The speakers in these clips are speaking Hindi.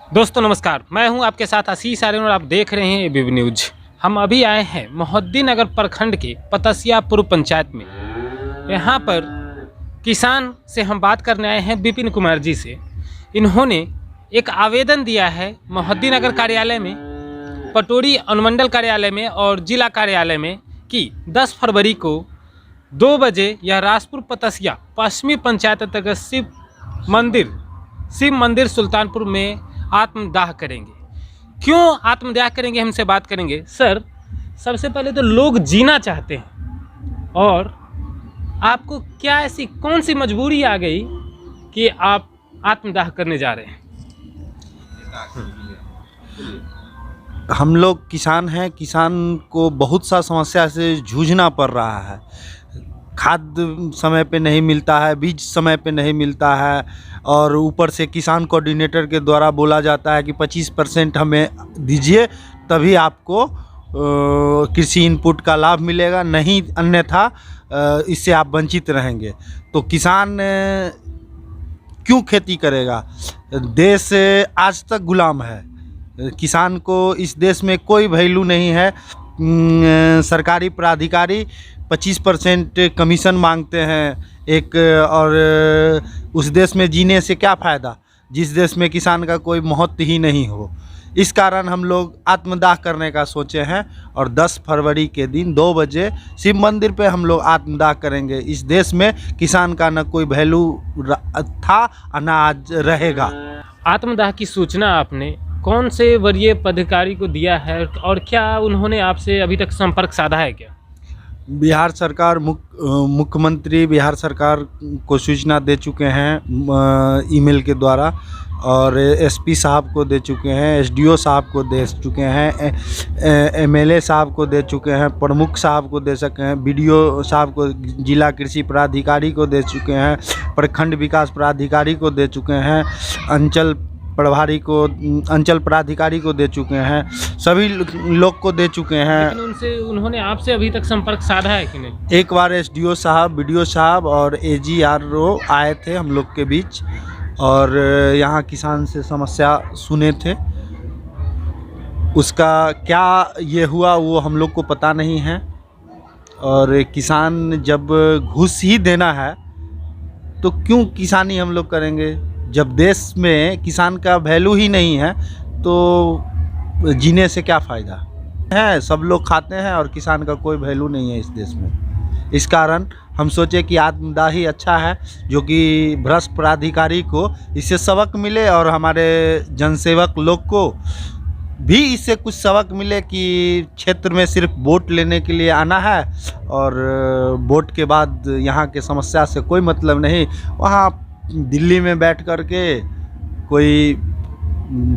दोस्तों नमस्कार, मैं हूं आपके साथ आशीष आर्यन और आप देख रहे हैं एबीपी न्यूज। हम अभी आए हैं मोहद्दीनगर प्रखंड के पतसिया पूर्व पंचायत में। यहां पर किसान से हम बात करने आए हैं विपिन कुमार जी से। इन्होंने एक आवेदन दिया है मोहद्दीनगर कार्यालय में, पटोरी अनुमंडल कार्यालय में और जिला कार्यालय में कि 10 फरवरी को 2 बजे यह राजपुर पतसिया पश्चिमी पंचायत अंतर्गत शिव मंदिर सुल्तानपुर में आत्मदाह करेंगे। क्यों आत्मदाह करेंगे, हमसे बात करेंगे। सर, सबसे पहले तो लोग जीना चाहते हैं और आपको क्या ऐसी कौन सी मजबूरी आ गई कि आप आत्मदाह करने जा रहे हैं? हम लोग किसान हैं। किसान को बहुत सा समस्या से जूझना पड़ रहा है। खाद समय पे नहीं मिलता है, बीज समय पे नहीं मिलता है और ऊपर से किसान कोऑर्डिनेटर के द्वारा बोला जाता है कि 25% हमें दीजिए तभी आपको कृषि इनपुट का लाभ मिलेगा, नहीं अन्यथा इससे आप वंचित रहेंगे। तो किसान क्यों खेती करेगा? देश आज तक गुलाम है। किसान को इस देश में कोई वैल्यू नहीं है। सरकारी प्राधिकारी 25% कमीशन मांगते हैं एक, और उस देश में जीने से क्या फ़ायदा जिस देश में किसान का कोई महत्व ही नहीं हो। इस कारण हम लोग आत्मदाह करने का सोचे हैं और 10 फरवरी के दिन 2 बजे शिव मंदिर पे हम लोग आत्मदाह करेंगे। इस देश में किसान का न कोई वैल्यू था और न आज रहेगा। आत्मदाह की सूचना आपने कौन से वरीय पदाधिकारी को दिया है और क्या उन्होंने आपसे अभी तक संपर्क साधा है क्या? बिहार सरकार मुख्यमंत्री बिहार सरकार को सूचना दे चुके हैं ईमेल के द्वारा, और एसपी साहब को दे चुके हैं, एसडीओ साहब को दे चुके हैं, एमएलए साहब को दे चुके हैं, प्रमुख साहब को दे सके हैं, बीडीओ साहब को, जिला कृषि प्राधिकारी को दे चुके हैं, प्रखंड विकास प्राधिकारी को दे चुके हैं, अंचल प्रभारी को, अंचल प्राधिकारी को दे चुके हैं, सभी लोग को दे चुके हैं। लेकिन उन्होंने आपसे अभी तक संपर्क साधा है कि नहीं? एक बार एसडीओ साहब, बीडीओ साहब और एजीआरओ आए थे हम लोग के बीच और यहाँ किसान से समस्या सुने थे। उसका क्या ये हुआ वो हम लोग को पता नहीं है। और किसान जब घूस ही देना है तो क्यों किसानी हम लोग करेंगे? जब देश में किसान का वैल्यू ही नहीं है तो जीने से क्या फ़ायदा है? सब लोग खाते हैं और किसान का कोई वैल्यू नहीं है इस देश में। इस कारण हम सोचे कि आत्मदाह ही अच्छा है, जो कि भ्रष्ट प्राधिकारी को इससे सबक मिले और हमारे जनसेवक लोग को भी इससे कुछ सबक मिले कि क्षेत्र में सिर्फ वोट लेने के लिए आना है और वोट के बाद यहाँ के समस्या से कोई मतलब नहीं। वहाँ दिल्ली में बैठ कर के, कोई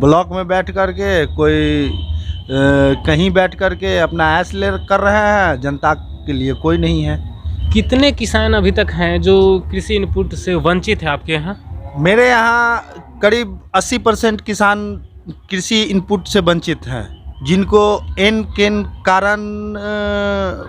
ब्लॉक में बैठ कर के, कोई कहीं बैठ कर के अपना ऐश ले कर रहे हैं, जनता के लिए कोई नहीं है। कितने किसान अभी तक हैं जो कृषि इनपुट से वंचित है आपके यहाँ? मेरे यहाँ करीब 80% किसान कृषि इनपुट से वंचित हैं, जिनको एन केन कारण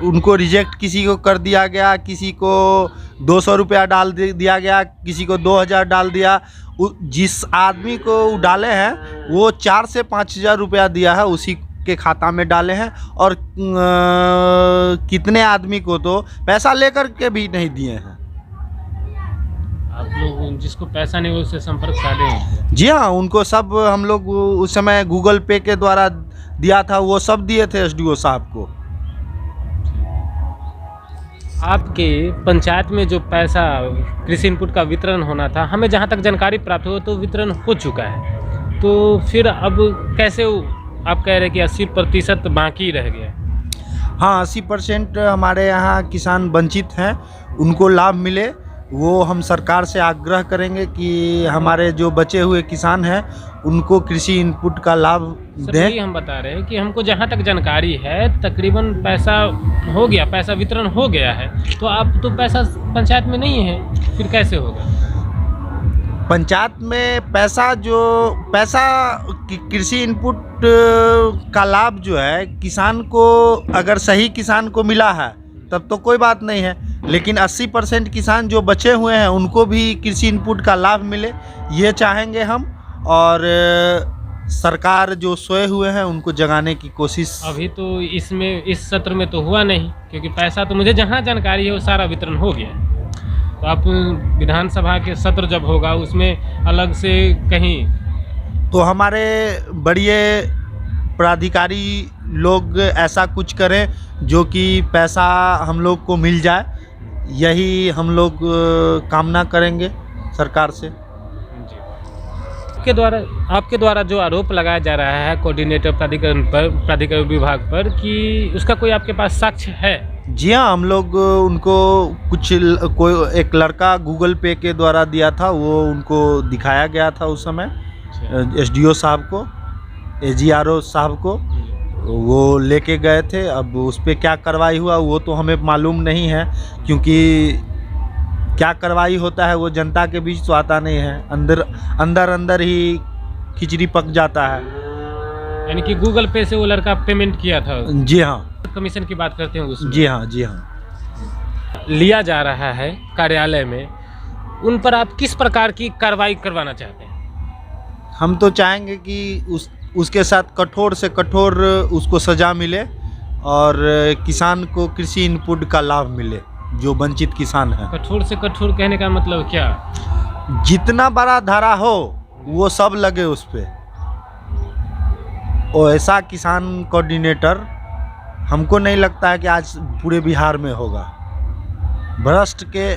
उनको रिजेक्ट किसी को कर दिया गया, किसी को 200 रुपया डाल दिया गया, किसी को 2000 डाल दिया। जिस आदमी को डाले हैं वो 4 से 5000 रुपया दिया है, उसी के खाता में डाले हैं। और कितने आदमी को तो पैसा लेकर के भी नहीं दिए हैं। आप लोग जिसको पैसा नहीं उससे संपर्क साधे हैं? जी हाँ, उनको सब हम लोग उस समय गूगल पे के द्वारा दिया था, वो सब दिए थे एसडीओ साहब को। आपके पंचायत में जो पैसा कृषि इनपुट का वितरण होना था, हमें जहां तक जानकारी प्राप्त हो तो वितरण हो चुका है, तो फिर अब कैसे आप कह रहे हैं कि 80% बाकी रह गया? हाँ, 80% हमारे यहाँ किसान वंचित हैं, उनको लाभ मिले। वो हम सरकार से आग्रह करेंगे कि हमारे जो बचे हुए किसान हैं उनको कृषि इनपुट का लाभ दें। हम बता रहे हैं कि हमको जहाँ तक जानकारी है तकरीबन पैसा हो गया, पैसा वितरण हो गया है, तो आप तो पैसा पंचायत में नहीं है, फिर कैसे होगा? पंचायत में पैसा कृषि इनपुट का लाभ जो है किसान को, अगर सही किसान को मिला है तब तो कोई बात नहीं है, लेकिन 80% किसान जो बचे हुए हैं उनको भी कृषि इनपुट का लाभ मिले, ये चाहेंगे हम। और सरकार जो सोए हुए हैं उनको जगाने की कोशिश। अभी तो इसमें इस सत्र में तो हुआ नहीं, क्योंकि पैसा तो मुझे जहाँ जानकारी है वो सारा वितरण हो गया है। तो आप विधानसभा के सत्र जब होगा उसमें अलग से कहीं तो हमारे बड़े प्राधिकारी लोग ऐसा कुछ करें जो कि पैसा हम लोग को मिल जाए, यही हम लोग कामना करेंगे सरकार से। आपके द्वारा जो आरोप लगाया जा रहा है कोऑर्डिनेटर प्राधिकरण विभाग पर, कि उसका कोई आपके पास साक्ष्य है? जी हाँ, हम लोग उनको कोई एक लड़का गूगल पे के द्वारा दिया था, वो उनको दिखाया गया था उस समय एसडीओ साहब को, एजीआरओ साहब को, वो लेके गए थे। अब उस पर क्या कार्रवाई हुआ वो तो हमें मालूम नहीं है, क्योंकि क्या कार्रवाई होता है वो जनता के बीच तो आता नहीं है, अंदर ही खिचड़ी पक जाता है। यानी कि गूगल पे से वो लड़का पेमेंट किया था? जी हाँ। कमीशन की बात करते हैं उसमें? जी हाँ, जी हाँ। लिया जा रहा है कार्यालय में, उन पर आप किस प्रकार की कार्रवाई करवाना चाहते हैं? हम तो चाहेंगे कि उसके साथ कठोर से कठोर उसको सज़ा मिले और किसान को कृषि इनपुट का लाभ मिले, जो वंचित किसान है। कठोर से कठोर कहने का मतलब क्या? जितना बड़ा धारा हो वो सब लगे उस पर। और ऐसा किसान कोऑर्डिनेटर हमको नहीं लगता है कि आज पूरे बिहार में होगा। भ्रष्ट के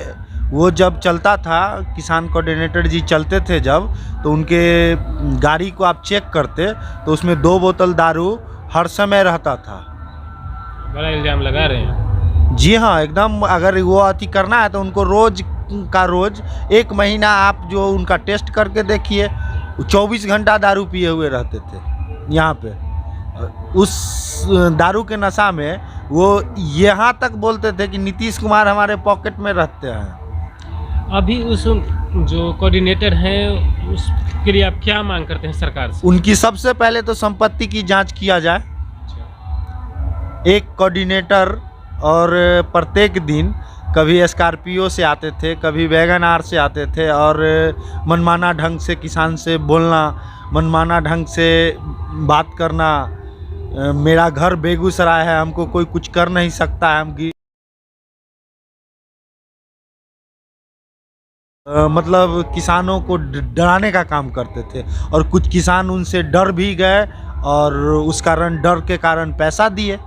वो जब चलता था, किसान कोऑर्डिनेटर जी चलते थे जब, तो उनके गाड़ी को आप चेक करते तो उसमें 2 बोतल दारू हर समय रहता था। बड़ा इल्ज़ाम लगा रहे हैं। जी हाँ, एकदम। अगर वो अति करना है तो उनको रोज़ का रोज़ 1 महीना आप जो उनका टेस्ट करके देखिए, 24 घंटा दारू पिए हुए रहते थे यहाँ पे। उस दारू के नशा में वो यहाँ तक बोलते थे कि नीतीश कुमार हमारे पॉकेट में रहते हैं। अभी उस जो कोऑर्डिनेटर हैं उसके लिए आप क्या मांग करते हैं सरकार से? उनकी सबसे पहले तो संपत्ति की जांच किया जाए। एक कोऑर्डिनेटर और प्रत्येक दिन कभी स्कॉर्पियो से आते थे, कभी वैगन आर से आते थे, और मनमाना ढंग से किसान से बोलना, मनमाना ढंग से बात करना। मेरा घर बेगूसराय है, हमको कोई कुछ कर नहीं सकता है, हम मतलब किसानों को डराने का काम करते थे। और कुछ किसान उनसे डर भी गए और उस कारण, डर के कारण पैसा दिए।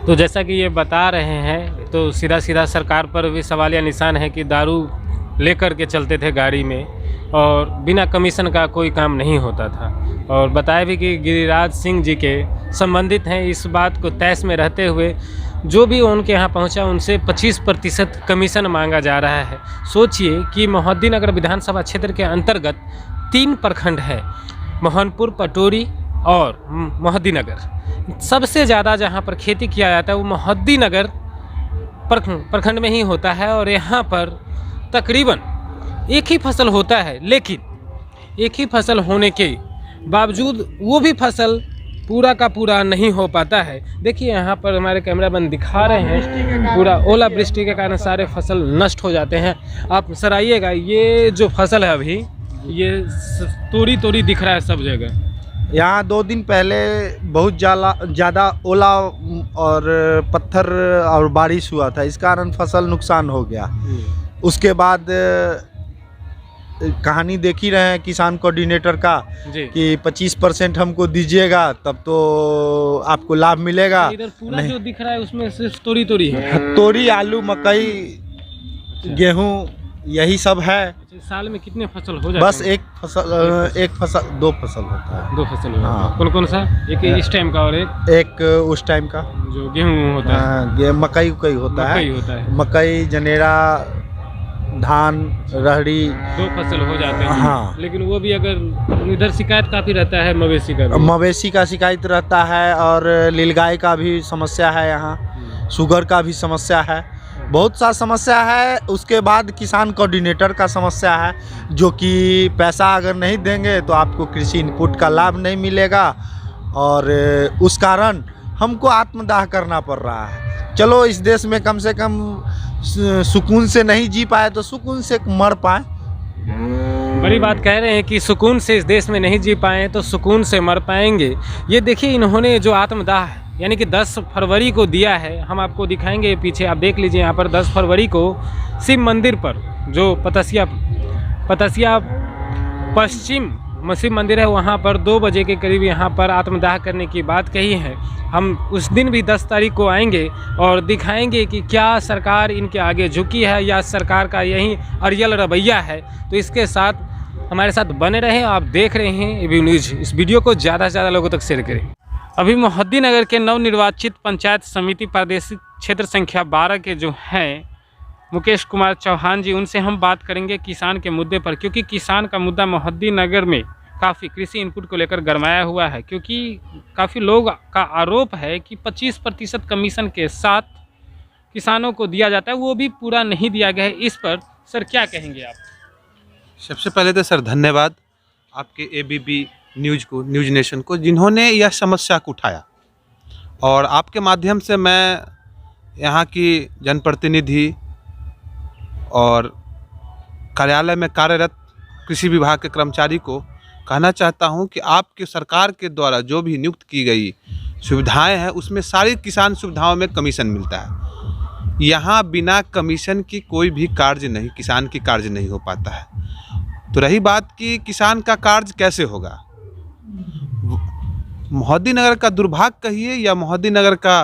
तो जैसा कि ये बता रहे हैं, तो सीधा सीधा सरकार पर भी सवालिया निशान है कि दारू लेकर के चलते थे गाड़ी में और बिना कमीशन का कोई काम नहीं होता था। और बताया भी कि गिरिराज सिंह जी के संबंधित हैं, इस बात को तैश में रहते हुए जो भी उनके यहाँ पहुँचा उनसे 25% कमीशन मांगा जा रहा है। सोचिए कि मोहद्दीनगर विधानसभा क्षेत्र के अंतर्गत 3 प्रखंड है, मोहनपुर, पटोरी और मोहद्दीनगर। सबसे ज़्यादा जहाँ पर खेती किया जाता है वो मोहद्दीनगर प्रखंड में ही होता है। और यहाँ पर तकरीबन एक ही फसल होता है, लेकिन एक ही फसल होने के बावजूद वो भी फसल पूरा का पूरा नहीं हो पाता है। देखिए यहाँ पर हमारे कैमरामैन दिखा रहे हैं, पूरा ओलावृष्टि के कारण सारे फसल नष्ट हो जाते हैं। आप सर आइएगा, ये जो फसल है अभी ये तोड़ी दिख रहा है सब जगह। यहाँ 2 दिन पहले बहुत ज़्यादा ओला और पत्थर और बारिश हुआ था, इस कारण फसल नुकसान हो गया। उसके बाद कहानी देख ही रहे हैं किसान कोऑर्डिनेटर का कि 25% हमको दीजिएगा तब तो आपको लाभ मिलेगा। इधर पूरा जो दिख रहा है उसमें सिर्फ तोड़ी है। तोरी, आलू, मकई, गेहूँ, यही सब है। साल में कितने फसल हो जाते बस हैं? 1 फसल 2 फसल होता है। 2 फसल होता है। हाँ। कौन सा? एक इस टाइम का और एक उस टाइम का जो गेहूँ होता है। मकई होता है। मकई, जनेरा, धान, रहड़ी, 2 फसल हो जाते हैं। हाँ। लेकिन वो भी अगर इधर शिकायत काफ़ी रहता है, मवेशी का शिकायत रहता है, और नीलगाय का भी समस्या है, यहाँ शुगर का भी समस्या है, बहुत सा समस्या है। उसके बाद किसान कोऑर्डिनेटर का समस्या है, जो कि पैसा अगर नहीं देंगे तो आपको कृषि इनपुट का लाभ नहीं मिलेगा, और उस कारण हमको आत्मदाह करना पड़ रहा है। चलो इस देश में कम से कम सुकून से नहीं जी पाए तो सुकून से मर पाए। बड़ी बात कह रहे हैं कि सुकून से इस देश में नहीं जी पाए तो सुकून से मर पाएंगे। ये देखिए इन्होंने जो आत्मदाह यानी कि 10 फरवरी को दिया है, हम आपको दिखाएंगे पीछे, आप देख लीजिए यहाँ पर 10 फरवरी को शिव मंदिर पर जो पतसिया पश्चिम शिव मंदिर है वहाँ पर 2 बजे के करीब यहाँ पर आत्मदाह करने की बात कही है। हम उस दिन भी 10 तारीख को आएंगे और दिखाएंगे कि क्या सरकार इनके आगे झुकी है या सरकार का यही अड़ियल रवैया है। तो इसके साथ हमारे साथ बने रहें। आप देख रहे हैं एबी न्यूज़। इस वीडियो को ज़्यादा से ज़्यादा लोगों तक शेयर करें। अभी मोहद्दी नगर के नवनिर्वाचित पंचायत समिति प्रादेशिक क्षेत्र संख्या 12 के जो हैं मुकेश कुमार चौहान जी, उनसे हम बात करेंगे किसान के मुद्दे पर, क्योंकि किसान का मुद्दा मोहद्दी नगर में काफ़ी कृषि इनपुट को लेकर गरमाया हुआ है। क्योंकि काफ़ी लोग का आरोप है कि 25% कमीशन के साथ किसानों को दिया जाता है, वो भी पूरा नहीं दिया गया है। इस पर सर क्या कहेंगे आप? सबसे पहले तो सर धन्यवाद आपके एबीपी न्यूज़ को, न्यूज़ नेशन को, जिन्होंने यह समस्या को उठाया। और आपके माध्यम से मैं यहाँ की जनप्रतिनिधि और कार्यालय में कार्यरत कृषि विभाग के कर्मचारी को कहना चाहता हूँ कि आपके सरकार के द्वारा जो भी नियुक्त की गई सुविधाएं हैं उसमें सारी किसान सुविधाओं में कमीशन मिलता है। यहाँ बिना कमीशन की कोई भी कार्य नहीं, किसान की कार्य नहीं हो पाता है। तो रही बात कि किसान का कार्य कैसे होगा, मोहद्दी नगर का दुर्भाग्य कहिए या मोहद्दी नगर का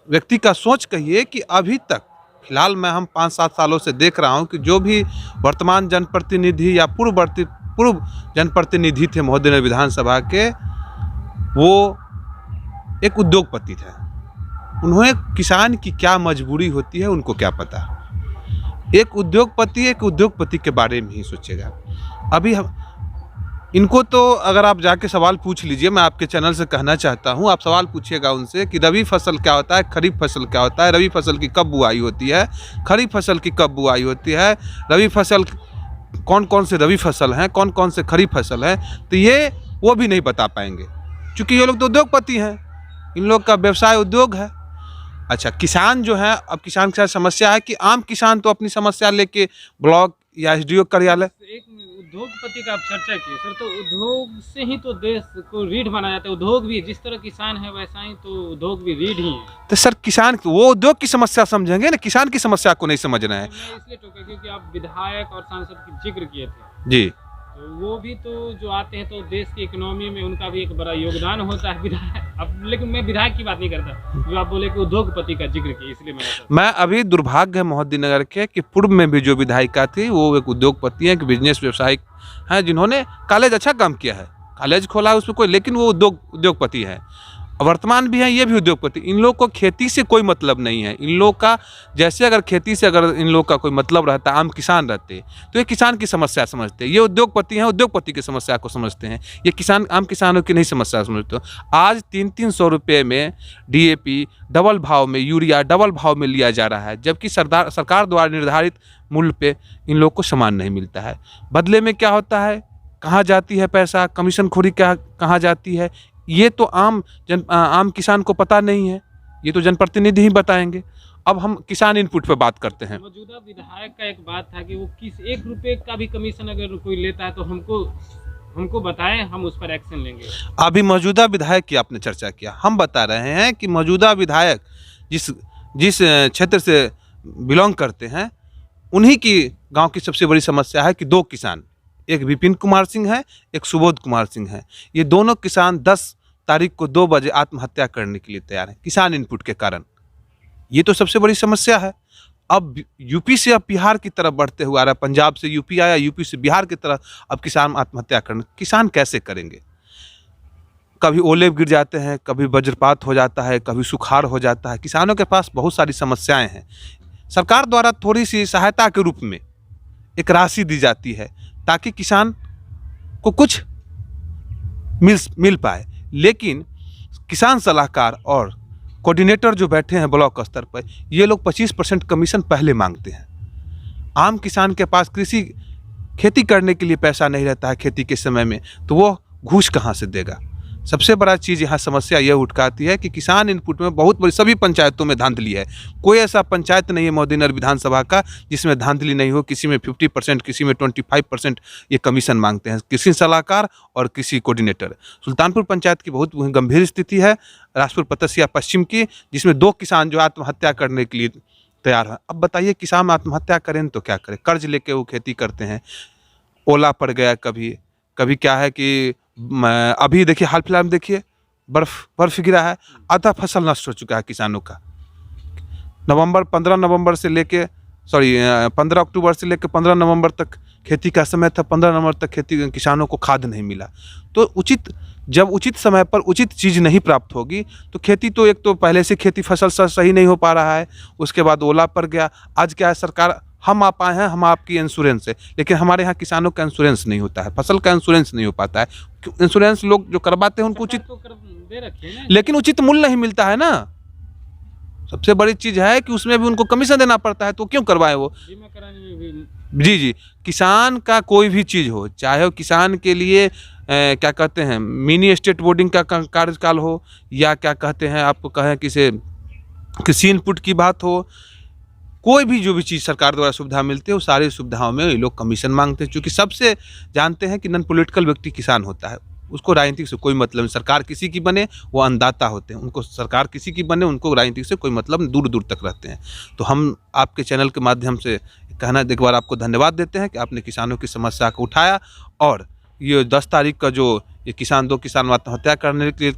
व्यक्ति का सोच कहिए कि अभी तक फिलहाल मैं हम 5-7 सालों से देख रहा हूं कि जो भी वर्तमान जनप्रतिनिधि या पूर्व जनप्रतिनिधि थे मोहद्दी नगर विधानसभा के, वो एक उद्योगपति थे। उन्होंने किसान की क्या मजबूरी होती है उनको क्या पता। एक उद्योगपति के बारे में ही सोचेगा। अभी हम इनको तो अगर आप जाके सवाल पूछ लीजिए, मैं आपके चैनल से कहना चाहता हूं, आप सवाल पूछिएगा उनसे कि रबी फसल क्या होता है, खरीफ फसल क्या होता है, रबी फसल की कब बुआई होती है, खरीफ फसल की कब बुआई होती है, रबी फसल कौन कौन से रबी फसल हैं, कौन कौन से खरीफ फसल हैं, तो ये वो भी नहीं बता पाएंगे, क्योंकि ये लोग तो उद्योगपति हैं, इन लोग का व्यवसाय उद्योग है। अच्छा, किसान जो है, अब किसान के साथ समस्या है कि आम किसान तो अपनी समस्या लेके ब्लॉक या एसडीओ कार्यालय। एक उद्योगपति का आप चर्चा किए सर, तो उद्योग से ही तो देश को रीढ़ बनाया जाता है। उद्योग भी जिस तरह किसान है वैसा ही तो उद्योग भी रीढ़ ही है। तो सर किसान वो उद्योग की समस्या समझेंगे ना, किसान की समस्या को नहीं समझ रहे हैं। मैं इसलिए टोका क्योंकि आप विधायक और सांसद की जिक्र किए थे जी, तो वो भी तो जो आते हैं तो देश की इकोनॉमी में उनका भी एक बड़ा योगदान होता है विधायक। अब लेकिन मैं विधायक की बात नहीं करता, जो आप बोले कि उद्योगपति का जिक्र किया, इसलिए मैं अभी दुर्भाग्य है मोहद्दी नगर के कि पूर्व में भी जो विधायिका थी वो एक उद्योगपति है, एक बिजनेस व्यवसायिक हैं, जिन्होंने कॉलेज अच्छा काम किया है, कॉलेज खोला है उसमें कोई, लेकिन वो उद्योगपति है। वर्तमान भी है, ये भी उद्योगपति। इन लोग को खेती से कोई मतलब नहीं है। इन लोग का जैसे अगर खेती से अगर इन लोग का कोई मतलब रहता, आम किसान रहते तो ये किसान की समस्या समझते। ये उद्योगपति हैं, उद्योगपति की समस्या को समझते हैं, ये किसान आम किसानों की नहीं समस्या समझते। आज 300-300 रुपये में डीएपी डबल भाव में, यूरिया डबल भाव में लिया जा रहा है, जबकि सरकार द्वारा निर्धारित मूल्य पे इन लोग को सामान नहीं मिलता है। बदले में क्या होता है, कहाँ जाती है पैसा, कमीशन खोरी कहाँ जाती है, ये तो आम किसान को पता नहीं है, ये तो जनप्रतिनिधि ही बताएंगे। अब हम किसान इनपुट पे बात करते हैं। मौजूदा विधायक का एक बात था कि वो किस 1 रुपये का भी कमीशन अगर कोई लेता है तो हमको बताएं, हम उस पर एक्शन लेंगे। अभी मौजूदा विधायक की आपने चर्चा किया, हम बता रहे हैं कि मौजूदा विधायक जिस क्षेत्र से बिलोंग करते हैं, उन्हीं की गाँव की सबसे बड़ी समस्या है कि 2 किसान, एक विपिन कुमार सिंह है, एक सुबोध कुमार सिंह है। ये दोनों किसान 10 तारीख को 2 बजे आत्महत्या करने के लिए तैयार हैं किसान इनपुट के कारण। ये तो सबसे बड़ी समस्या है। अब यूपी से अब बिहार की तरफ बढ़ते हुआ आ रहा है, पंजाब से यूपी आया, यूपी से बिहार की तरफ अब किसान आत्महत्या करने, किसान कैसे करेंगे? कभी ओले गिर जाते हैं, कभी वज्रपात हो जाता है, कभी सुखाड़ हो जाता है। किसानों के पास बहुत सारी समस्याएं हैं। सरकार द्वारा थोड़ी सी सहायता के रूप में एक राशि दी जाती है ताकि किसान को कुछ मिल पाए, लेकिन किसान सलाहकार और कोऑर्डिनेटर जो बैठे हैं ब्लॉक स्तर पर, ये लोग 25% कमीशन पहले मांगते हैं। आम किसान के पास खेती करने के लिए पैसा नहीं रहता है खेती के समय में, तो वो घूस कहाँ से देगा? सबसे बड़ा चीज़ यहाँ समस्या यह उठकाती है कि किसान इनपुट में बहुत बड़ी, सभी पंचायतों में धांधली है। कोई ऐसा पंचायत नहीं है मोहद्दीनगर विधानसभा का जिसमें धांधली नहीं हो। किसी में 50%, किसी में 25% ये कमीशन मांगते हैं, कृषि सलाहकार और कृषि कोऑर्डिनेटर। सुल्तानपुर पंचायत की बहुत गंभीर स्थिति है, राजपुर पतसिया पश्चिम की, जिसमें 2 किसान जो आत्महत्या करने के लिए तैयार है। अब बताइए, किसान आत्महत्या करें तो क्या करें? कर्ज लेके वो खेती करते हैं, ओला पड़ गया, कभी क्या है कि अभी देखिए हाल फिलहाल में देखिए बर्फ गिरा है, आधा फसल नष्ट हो चुका है किसानों का। 15 अक्टूबर से लेकर 15 नवंबर तक खेती का समय था। 15 नवंबर तक किसानों को खाद नहीं मिला। तो जब उचित समय पर उचित चीज़ नहीं प्राप्त होगी तो खेती तो, एक तो पहले से खेती फसल सही नहीं हो पा रहा है, उसके बाद ओला पड़ गया। आज क्या है, सरकार, हम आप आए हैं, हम आपकी इंश्योरेंस है, लेकिन हमारे यहाँ किसानों का इंश्योरेंस नहीं होता है, फसल का इंश्योरेंस नहीं हो पाता है। इंश्योरेंस लोग जो करवाते हैं उनको उचित दे रखे हैं ना, लेकिन उचित मूल्य नहीं मिलता है ना। सबसे बड़ी चीज़ है कि उसमें भी उनको कमीशन देना पड़ता है, तो क्यों करवाए वो? बीमा कराने में भी जी, किसान का कोई भी चीज़ हो, चाहे वो किसान के लिए क्या कहते हैं मिनी स्टेट बोर्डिंग का कार्यकाल हो, या क्या कहते हैं आपको कहें कि से कृषि इनपुट की बात हो, कोई भी जो भी चीज़ सरकार द्वारा सुविधा मिलती है, वो सारी सुविधाओं में ये लोग कमीशन मांगते हैं। क्योंकि सबसे जानते हैं कि नॉन पॉलिटिकल व्यक्ति किसान होता है, उसको राजनीतिक से कोई मतलब नहीं। सरकार किसी की बने वो अन्नदाता होते हैं, उनको सरकार किसी की बने उनको राजनीतिक से कोई मतलब नहीं, दूर दूर तक रहते हैं। तो हम आपके चैनल के माध्यम से कहना एक बार आपको धन्यवाद देते हैं कि आपने किसानों की समस्या को उठाया, और ये 10 तारीख का जो ये 2 किसान आत्महत्या करने के लिए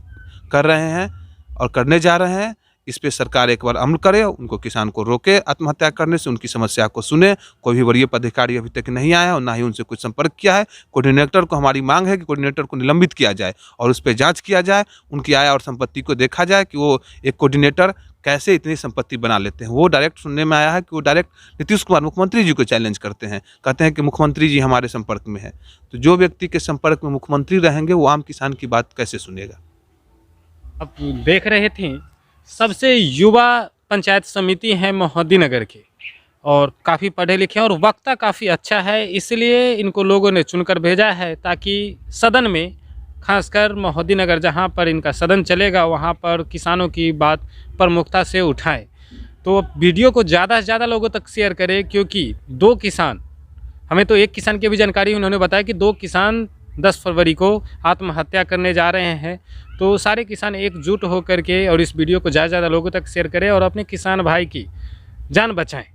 कर रहे हैं और करने जा रहे हैं, इस पे सरकार एक बार अमल करे, उनको किसान को रोके आत्महत्या करने से, उनकी समस्या को सुने। कोई भी वरीय पदाधिकारी अभी तक नहीं आया और ना ही उनसे कुछ संपर्क किया है। कोऑर्डिनेटर को हमारी मांग है कि कोऑर्डिनेटर को निलंबित किया जाए और उस पर जांच किया जाए, उनकी आय और संपत्ति को देखा जाए कि वो एक कोऑर्डिनेटर कैसे इतनी संपत्ति बना लेते हैं। वो डायरेक्ट सुनने में आया है कि वो डायरेक्ट नीतीश कुमार मुख्यमंत्री जी को चैलेंज करते हैं, कहते हैं कि मुख्यमंत्री जी हमारे संपर्क में है। तो जो व्यक्ति के संपर्क में मुख्यमंत्री रहेंगे वो आम किसान की बात कैसे सुनेगा? आप देख रहे थे, सबसे युवा पंचायत समिति है मोहद्दीनगर के, और काफ़ी पढ़े लिखे और वक्ता काफ़ी अच्छा है, इसलिए इनको लोगों ने चुनकर भेजा है ताकि सदन में, खासकर मोहद्दीनगर जहां पर इनका सदन चलेगा वहां पर किसानों की बात प्रमुखता से उठाएं। तो वीडियो को ज़्यादा से ज़्यादा लोगों तक शेयर करें, क्योंकि 2 किसान, हमें तो एक किसान की भी जानकारी, उन्होंने बताया कि 2 किसान 10 फरवरी को आत्महत्या करने जा रहे हैं। तो सारे किसान एकजुट होकर के और इस वीडियो को ज़्यादा से ज़्यादा लोगों तक शेयर करें और अपने किसान भाई की जान बचाएं।